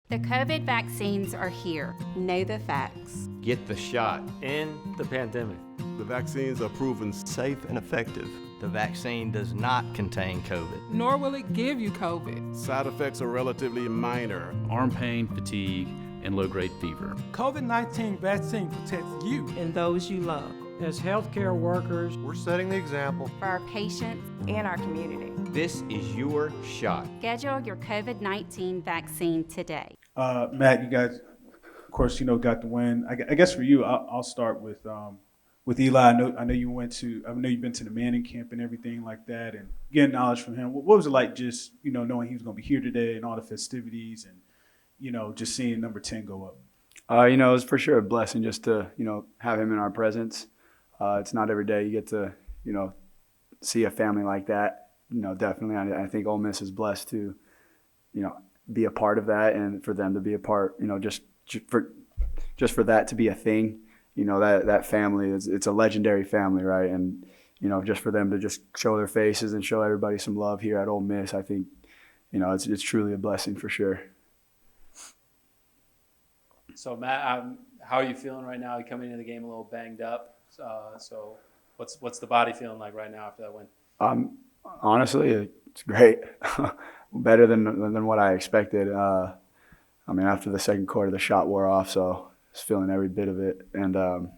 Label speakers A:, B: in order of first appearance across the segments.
A: The COVID vaccines are here.
B: Know the facts.
C: Get the shot.
D: End the pandemic.
E: The vaccines are proven safe and effective.
C: The vaccine does not contain COVID.
F: Nor will it give you COVID.
E: Side effects are relatively minor.
G: Arm pain, fatigue, and low-grade fever.
H: COVID-19 vaccine protects you
B: and those you love.
I: As healthcare workers,
J: we're setting the example
A: for our patients
B: and our community.
C: This is your shot.
A: Schedule your COVID-19 vaccine today.
K: Matt, you guys, of course, got the win. I guess for you, I'll start with Eli. I know you've been to the Manning camp and everything like that, and getting knowledge from him. What was it like, just knowing he was going to be here today and all the festivities, and just seeing number 10 go up?
L: It was for sure a blessing just to have him in our presence. It's not every day you get to see a family like that. Definitely, I think Ole Miss is blessed to be a part of that, and for them to be a part, just for that to be a thing. That family it's a legendary family, right? And just for them to just show their faces and show everybody some love here at Ole Miss, I think it's truly a blessing for sure.
M: So Matt, how are you feeling right now? You're coming into the game a little banged up. So what's the body feeling like right now after that win?
L: Honestly, it's great. Better than what I expected. After the second quarter, the shot wore off, so I was feeling every bit of it. And the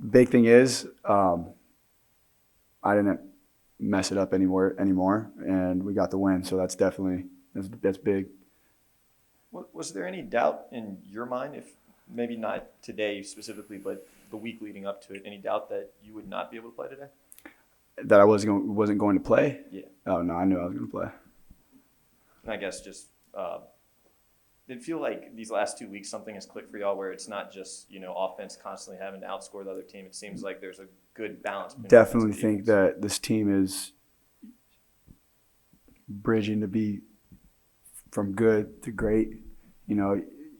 L: big thing is I didn't mess it up anymore, and we got the win. So that's big.
J: Was there any doubt in your mind, if maybe not today specifically, but the week leading up to it, any doubt that you would not be able to play today?
L: That I wasn't going to play?
J: Yeah.
L: Oh, no, I knew I was going to play.
J: And I guess just did it feel like these last 2 weeks something has clicked for y'all where it's not just, offense constantly having to outscore the other team. It seems like there's a good balance.
L: Definitely think that this team is bridging to be from good to great.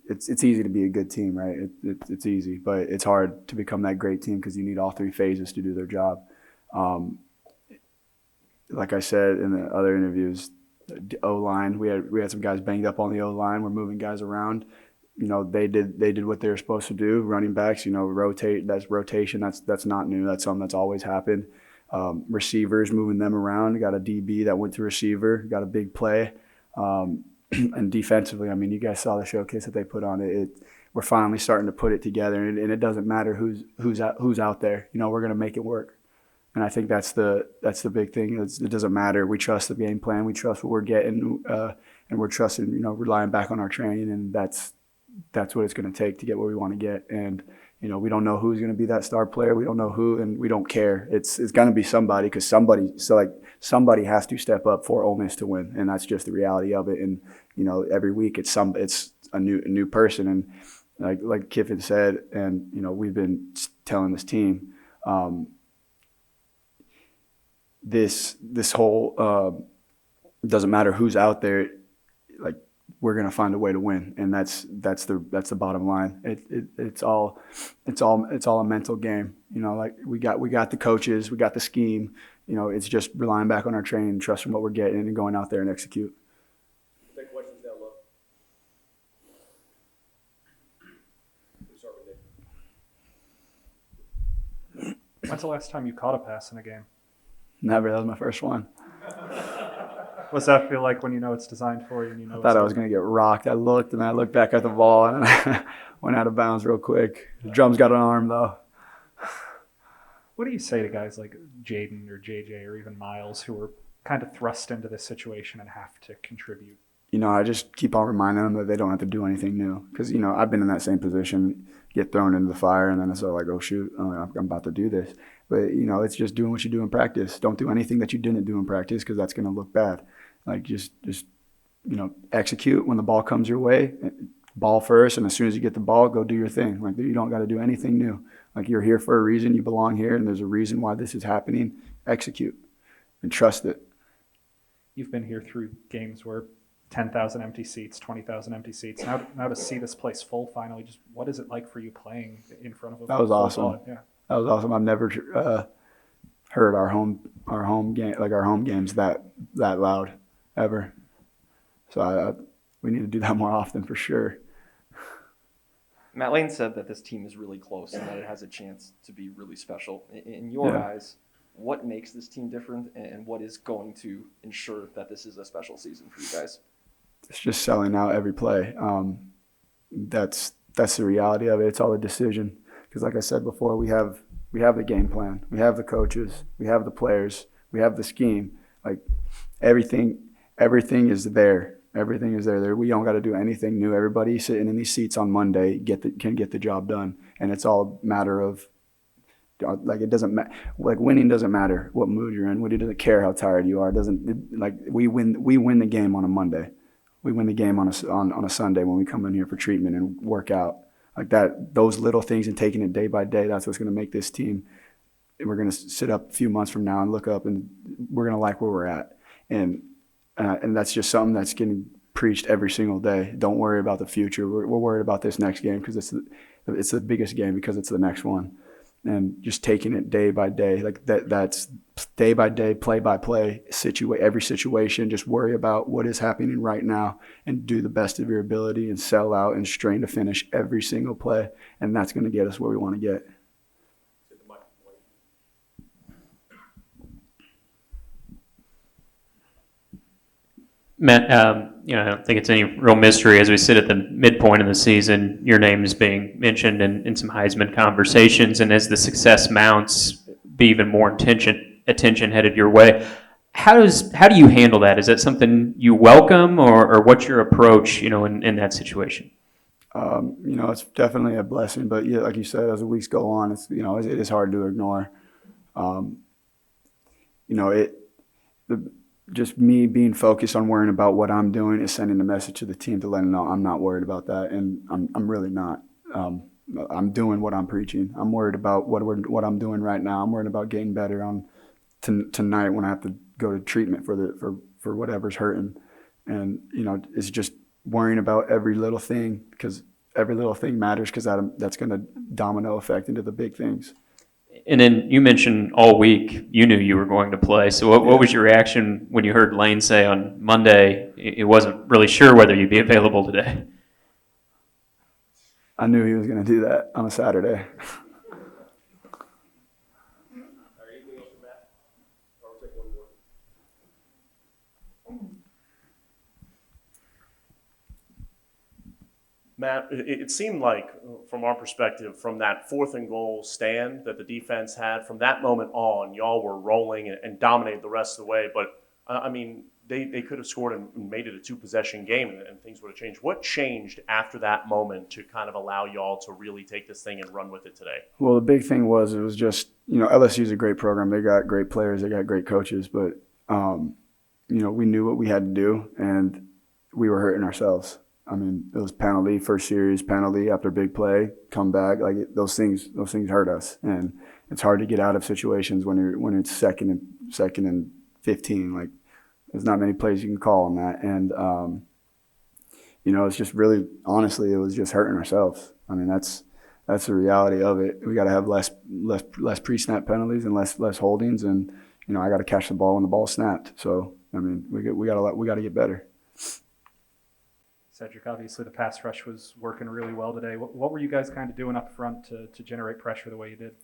L: It's easy to be a good team, right? It's easy, but it's hard to become that great team because you need all three phases to do their job. Like I said in the other interviews, the O-line, we had some guys banged up on the O-line. We're moving guys around. They did what they were supposed to do. Running backs, rotate. That's rotation. That's not new. That's something that's always happened. Receivers, moving them around. Got a DB that went to receiver. Got a big play. And defensively, you guys saw the showcase that they put on it. We're finally starting to put it together, and it doesn't matter who's out there. We're going to make it work. And I think that's the big thing. It doesn't matter. We trust the game plan. We trust what we're getting, and we're trusting, relying back on our training, and that's what it's going to take to get where we want to get. And we don't know who's going to be that star player. We don't know who, and we don't care. It's going to be somebody, because somebody has to step up for Ole Miss to win, and that's just the reality of it. And every week it's a new person, and like Kiffin said, and we've been telling this team. This whole doesn't matter who's out there, we're gonna find a way to win, and that's the bottom line. It's all a mental game. We got the coaches, we got the scheme. It's just relying back on our training, trusting what we're getting, and going out there and execute.
J: Take questions down low. Start with Nick.
N: When's the last time you caught a pass in a game?
L: Never. That was my first one.
N: What's that feel like when it's designed for you? And
L: I thought I was going to get rocked. I looked back at the ball, and I went out of bounds real quick. The drum's got an arm, though.
N: What do you say to guys like Jaden or JJ or even Miles who were kind of thrust into this situation and have to contribute?
L: I just keep on reminding them that they don't have to do anything new. Because, I've been in that same position, get thrown into the fire, and then it's like, oh, shoot, I'm about to do this. But, it's just doing what you do in practice. Don't do anything that you didn't do in practice, because that's going to look bad. Just execute when the ball comes your way, ball first, and as soon as you get the ball, go do your thing. You don't got to do anything new. You're here for a reason, you belong here, and there's a reason why this is happening. Execute and trust it.
N: You've been here through games where 10,000 empty seats, 20,000 empty seats. Now to see this place full finally, just what is it like for you playing in front of a
L: That was awesome.
N: Ball? Yeah.
L: That was awesome. I've never heard our home games that loud ever. So we need to do that more often for sure.
D: Matt Lane said that this team is really close and that it has a chance to be really special. In your eyes, what makes this team different, and what is going to ensure that this is a special season for you guys?
L: It's just selling out every play. That's the reality of it. It's all a decision. Because like I said before, we have the game plan, we have the coaches, we have the players, we have the scheme. Like everything is there. Everything is there. We don't got to do anything new. Everybody sitting in these seats on Monday can get the job done, and it's all a matter of it doesn't matter. Like winning doesn't matter what mood you're in. Woody doesn't care how tired you are. We win the game on a Monday. We win the game on a Sunday when we come in here for treatment and work out. Like that, those little things and taking it day by day, that's what's going to make this team. We're going to sit up a few months from now and look up, and we're going to like where we're at. And that's just something that's getting preached every single day. Don't worry about the future. We're worried about this next game because it's the biggest game because it's the next one. And just taking it day by day, like that's day by day, play by play, every situation. Just worry about what is happening right now and do the best of your ability and sell out and strain to finish every single play. And that's going to get us where we want to get.
O: Matt, I don't think it's any real mystery as we sit at the midpoint of the season, your name is being mentioned in some Heisman conversations, and as the success mounts, be even more attention headed your way. How do you handle that? Is that something you welcome, or what's your approach, in that situation?
L: It's definitely a blessing, but yeah, like you said, as the weeks go on, it is hard to ignore. Just me being focused on worrying about what I'm doing is sending a message to the team to let them know I'm not worried about that, and I'm really not. I'm doing what I'm preaching. I'm worried about what I'm doing right now. I'm worried about getting better on tonight when I have to go to treatment for whatever's hurting, and it's just worrying about every little thing because every little thing matters because that's going to domino effect into the big things.
O: And then you mentioned all week you knew you were going to play. So what was your reaction when you heard Lane say on Monday it wasn't really sure whether you'd be available today?
L: I knew he was going to do that on a Saturday.
P: Matt, it seemed like, from our perspective, from that 4th and goal stand that the defense had, from that moment on, y'all were rolling and dominated the rest of the way. But, they could have scored and made it a 2-possession game, and things would have changed. What changed after that moment to kind of allow y'all to really take this thing and run with it today?
L: Well, the big thing was just, LSU's a great program. They got great players. They got great coaches. But, we knew what we had to do, and we were hurting ourselves. It was penalty, first series, penalty after big play, come back. Those things hurt us, and it's hard to get out of situations when it's second and 15. There's not many plays you can call on that, and it's just really, honestly, it was just hurting ourselves. That's the reality of it. We got to have less pre-snap penalties and less holdings, and I got to catch the ball when the ball snapped. So we got to get better.
N: Cedric, obviously the pass rush was working really well today. What were you guys kind of doing up front to generate pressure the way you did?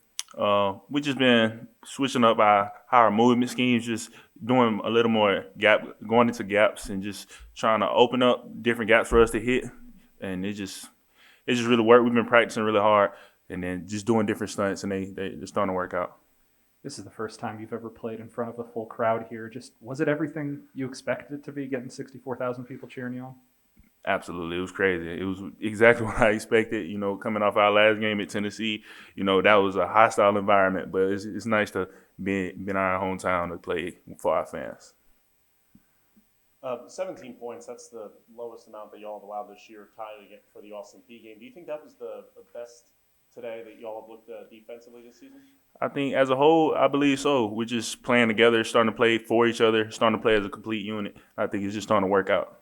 Q: We just been switching up our movement schemes, just doing a little more going into gaps and just trying to open up different gaps for us to hit. And it just really worked. We've been practicing really hard and then just doing different stunts, and they're starting to work out.
N: This is the first time you've ever played in front of a full crowd here. Was it everything you expected it to be, getting 64,000 people cheering you on?
Q: Absolutely. It was crazy. It was exactly what I expected, coming off our last game at Tennessee. That was a hostile environment, but it's nice to be in our hometown to play for our fans.
P: 17 points, that's the lowest amount that y'all have allowed this year, tied again for the Austin Peay game. Do you think that was the best today that y'all have looked defensively this season?
Q: I think as a whole, I believe so. We're just playing together, starting to play for each other, starting to play as a complete unit. I think it's just starting to work out.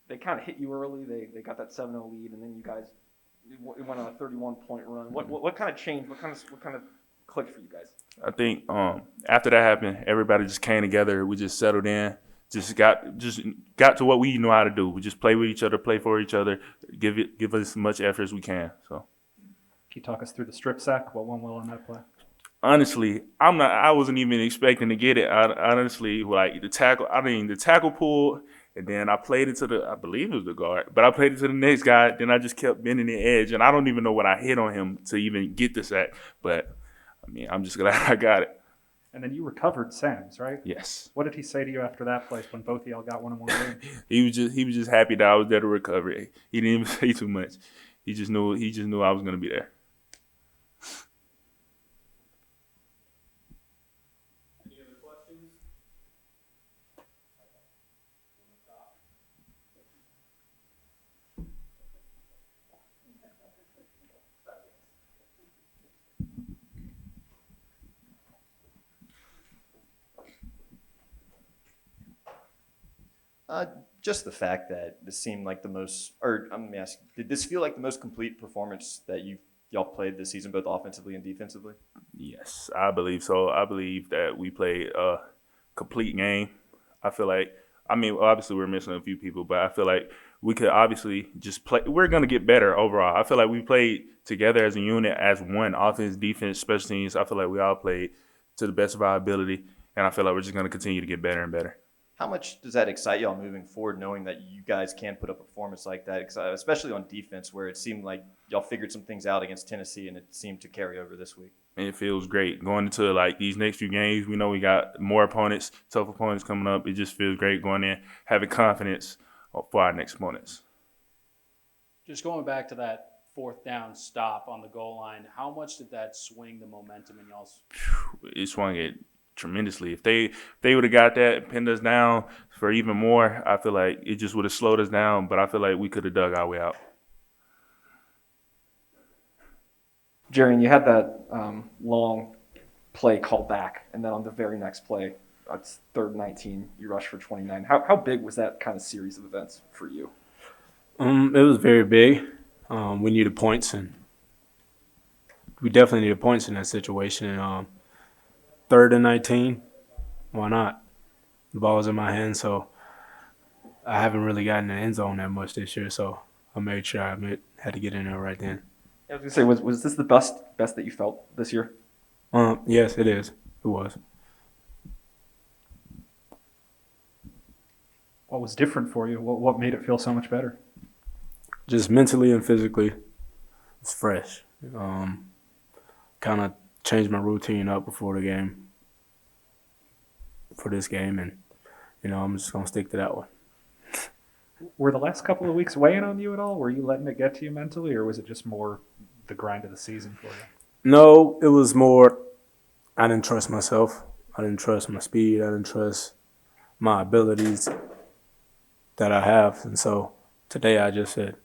D: They kind of hit you early. They got that 7-0 lead, and then you guys went on a 31-point run. What kind of changed? What kind of clicked for you guys?
Q: I think after that happened, everybody just came together. We just settled in, just got to what we know how to do. We just play with each other, play for each other, give us as much effort as we can. So,
N: can you talk us through the strip sack? What went well on that play?
Q: Honestly, I wasn't even expecting to get it. Honestly, like the tackle pulled, and then I played it to I believe it was the guard, but I played it to the next guy. Then I just kept bending the edge, and I don't even know what I hit on him to even get the sack. But I mean, I'm just glad I got it.
N: And then you recovered Sam's, right?
Q: Yes.
N: What did he say to you after that play when both of y'all got 1-on-1 game?
Q: He was just happy that I was there to recover. He didn't even say too much. He just knew I was gonna be there.
M: Any other questions?
J: Just the fact that this seemed like the most, or let me ask, did this feel like the most complete performance that y'all played this season, both offensively and defensively?
Q: Yes, I believe so. I believe that we played a complete game. I feel like, obviously we're missing a few people, but I feel like we could obviously just play. We're going to get better overall. I feel like we played together as a unit, as one, offense, defense, special teams. I feel like we all played to the best of our ability, and I feel like we're just going to continue to get better and better.
J: How much does that excite y'all moving forward, knowing that you guys can put up a performance like that, especially on defense, where it seemed like y'all figured some things out against Tennessee, and it seemed to carry over this week?
Q: It feels great going into like these next few games. We know we got more opponents, tough opponents coming up. It just feels great going in, having confidence for our next opponents.
M: Just going back to that 4th down stop on the goal line, how much did that swing the momentum in y'all's?
Q: It swung it tremendously. If they would have got that, pinned us down for even more, I feel like it just would have slowed us down, but I feel like we could have dug our way out.
D: Jerrion, you had that long play called back, and then on the very next play, it's 3rd and 19, you rush for 29. How big was that kind of series of events for you?
R: It was very big. We needed points, and we definitely needed points in that situation. 3rd and 19, why not? The ball was in my hand, so I haven't really gotten in the end zone that much this year, so I made sure I had to get in there right then.
D: I was going to say, was this the best that you felt this year?
R: Yes, it is. It was.
N: What was different for you? What made it feel so much better?
R: Just mentally and physically, it's fresh. Kind of changed my routine up before the game, for this game, and I'm just gonna stick to that one.
N: Were the last couple of weeks weighing on you at all? Were you letting it get to you mentally, or was it just more the grind of the season for you?
R: No, it was more I didn't trust myself. I didn't trust my speed. I didn't trust my abilities that I have, and so today I just said,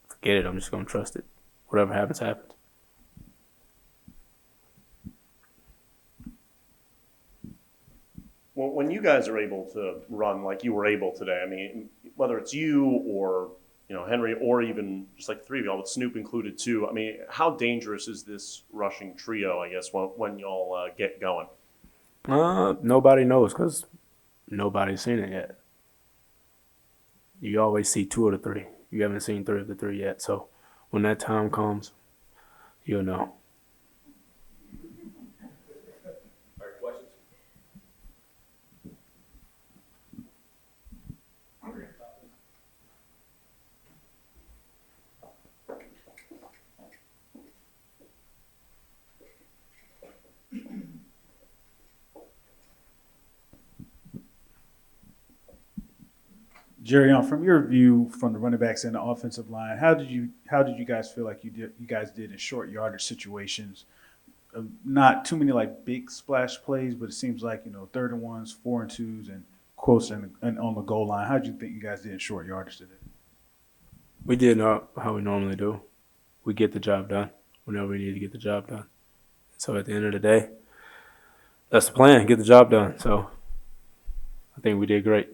R: forget it. I'm just gonna trust it. Whatever happens, happens.
P: Well, when you guys are able to run like you were able today, I mean, whether it's you or Henry, or even just like the three of y'all with Snoop included too, I mean, how dangerous is this rushing trio, I guess, when y'all get going?
R: Nobody knows because nobody's seen it yet. You always see 2 of the 3. You haven't seen 3 of the 3 yet. So when that time comes, you'll know.
K: Jerrion, from your view, from the running backs and the offensive line, how did you guys feel like you guys did in short yardage situations? Not too many like big splash plays, but it seems like 3rd and 1s, 4 and 2s, and close and on the goal line. How did you think you guys did in short yardage today?
R: We did how we normally do. We get the job done whenever we need to get the job done. So at the end of the day, that's the plan: get the job done. So I think we did great.